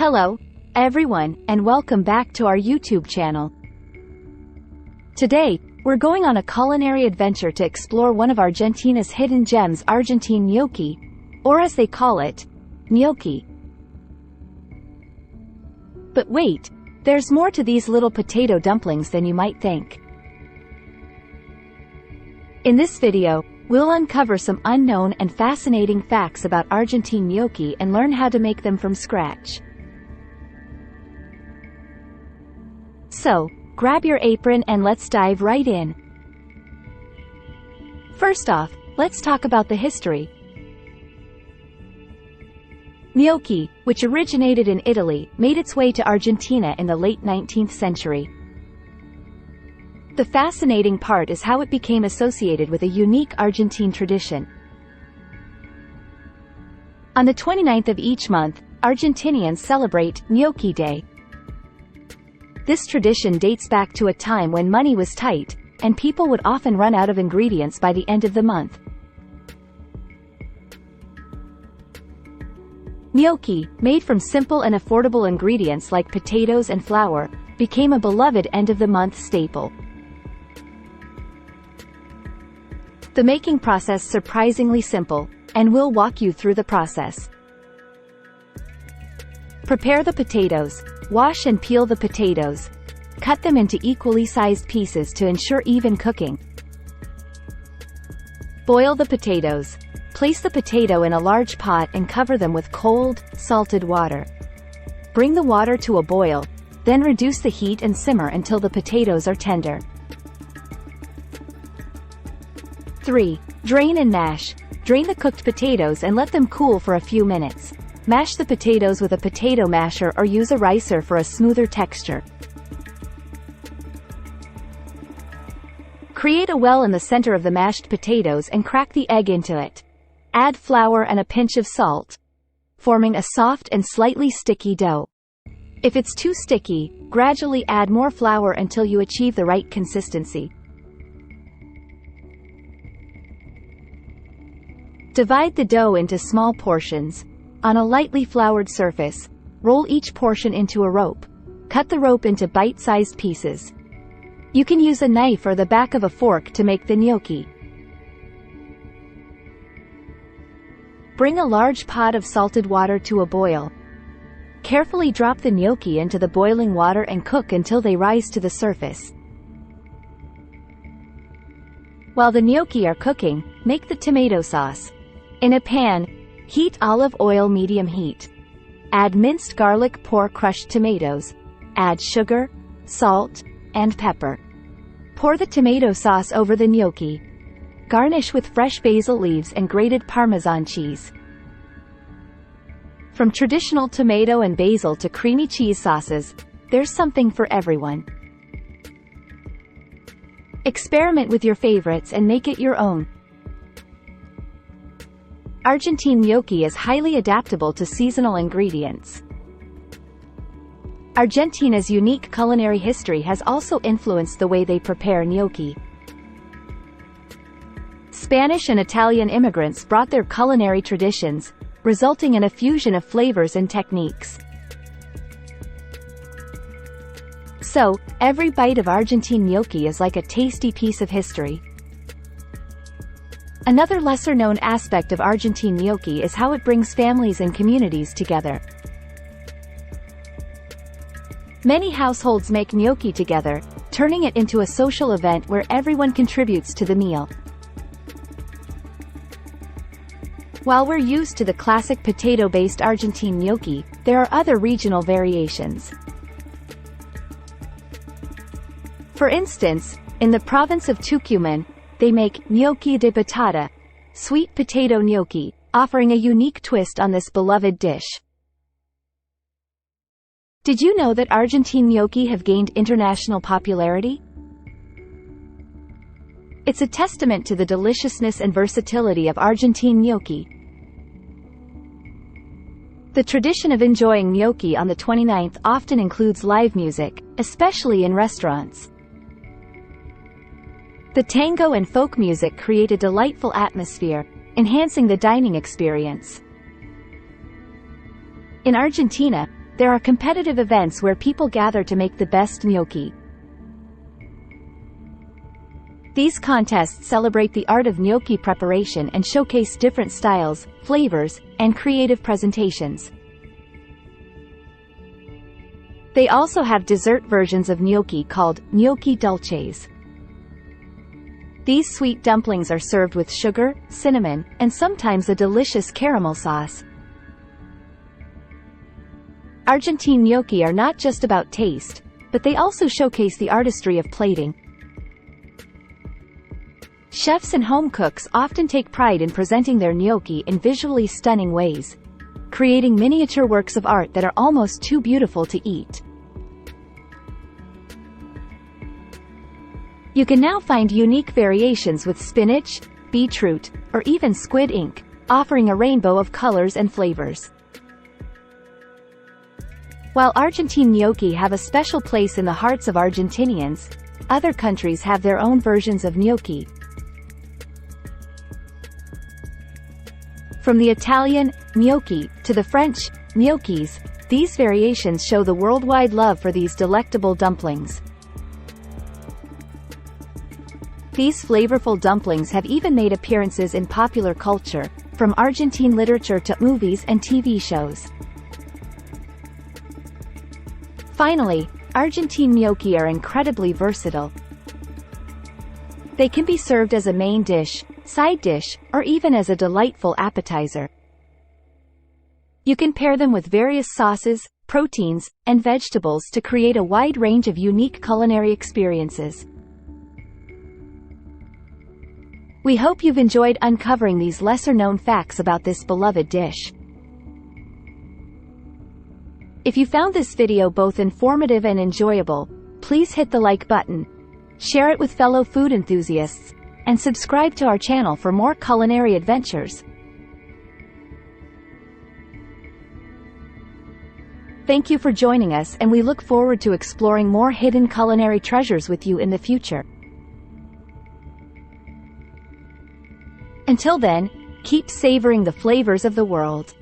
Hello, everyone, and welcome back to our YouTube channel. Today, we're going on a culinary adventure to explore one of Argentina's hidden gems, Argentine Ñoquis, or as they call it, gnocchi. But wait, there's more to these little potato dumplings than you might think. In this video, we'll uncover some unknown and fascinating facts about Argentine gnocchi and learn how to make them from scratch. So, grab your apron and let's dive right in. First off, let's talk about the history. Gnocchi, which originated in Italy, made its way to Argentina in the late 19th century. The fascinating part is how it became associated with a unique Argentine tradition. On the 29th of each month, Argentinians celebrate Gnocchi Day. This tradition dates back to a time when money was tight, and people would often run out of ingredients by the end of the month. Gnocchi, made from simple and affordable ingredients like potatoes and flour, became a beloved end-of-the-month staple. The making process is surprisingly simple, and we'll walk you through the process. Prepare the potatoes. Wash and peel the potatoes. Cut them into equally sized pieces to ensure even cooking. Boil the potatoes. Place the potato in a large pot and cover them with cold, salted water. Bring the water to a boil, then reduce the heat and simmer until the potatoes are tender. 3. Drain and mash. Drain the cooked potatoes and let them cool for a few minutes. Mash the potatoes with a potato masher or use a ricer for a smoother texture. Create a well in the center of the mashed potatoes and crack the egg into it. Add flour and a pinch of salt, forming a soft and slightly sticky dough. If it's too sticky, gradually add more flour until you achieve the right consistency. Divide the dough into small portions. On a lightly floured surface, roll each portion into a rope. Cut the rope into bite-sized pieces. You can use a knife or the back of a fork to make the gnocchi. Bring a large pot of salted water to a boil. Carefully drop the gnocchi into the boiling water and cook until they rise to the surface. While the gnocchi are cooking, make the tomato sauce. In a pan, heat olive oil medium heat. Add minced garlic, pour crushed tomatoes. Add sugar, salt, and pepper. Pour the tomato sauce over the gnocchi. Garnish with fresh basil leaves and grated Parmesan cheese. From traditional tomato and basil to creamy cheese sauces, there's something for everyone. Experiment with your favorites and make it your own. Argentine gnocchi is highly adaptable to seasonal ingredients. Argentina's unique culinary history has also influenced the way they prepare gnocchi. Spanish and Italian immigrants brought their culinary traditions, resulting in a fusion of flavors and techniques. So, every bite of Argentine gnocchi is like a tasty piece of history. Another lesser-known aspect of Argentine gnocchi is how it brings families and communities together. Many households make gnocchi together, turning it into a social event where everyone contributes to the meal. While we're used to the classic potato-based Argentine gnocchi, there are other regional variations. For instance, in the province of Tucumán, they make gnocchi de batata, sweet potato gnocchi, offering a unique twist on this beloved dish. Did you know that Argentine gnocchi have gained international popularity? It's a testament to the deliciousness and versatility of Argentine gnocchi. The tradition of enjoying gnocchi on the 29th often includes live music, especially in restaurants. The tango and folk music create a delightful atmosphere, enhancing the dining experience. In Argentina, there are competitive events where people gather to make the best gnocchi. These contests celebrate the art of gnocchi preparation and showcase different styles, flavors, and creative presentations. They also have dessert versions of gnocchi called gnocchi dulces. These sweet dumplings are served with sugar, cinnamon, and sometimes a delicious caramel sauce. Argentine gnocchi are not just about taste, but they also showcase the artistry of plating. Chefs and home cooks often take pride in presenting their gnocchi in visually stunning ways, creating miniature works of art that are almost too beautiful to eat. You can now find unique variations with spinach, beetroot, or even squid ink, offering a rainbow of colors and flavors. While Argentine gnocchi have a special place in the hearts of Argentinians, other countries have their own versions of gnocchi. From the Italian gnocchi to the French gnocchis, these variations show the worldwide love for these delectable dumplings. These flavorful dumplings have even made appearances in popular culture, from Argentine literature to movies and TV shows. Finally, Argentine gnocchi are incredibly versatile. They can be served as a main dish, side dish, or even as a delightful appetizer. You can pair them with various sauces, proteins, and vegetables to create a wide range of unique culinary experiences. We hope you've enjoyed uncovering these lesser-known facts about this beloved dish. If you found this video both informative and enjoyable, please hit the like button, share it with fellow food enthusiasts, and subscribe to our channel for more culinary adventures. Thank you for joining us, and we look forward to exploring more hidden culinary treasures with you in the future. Until then, keep savoring the flavors of the world.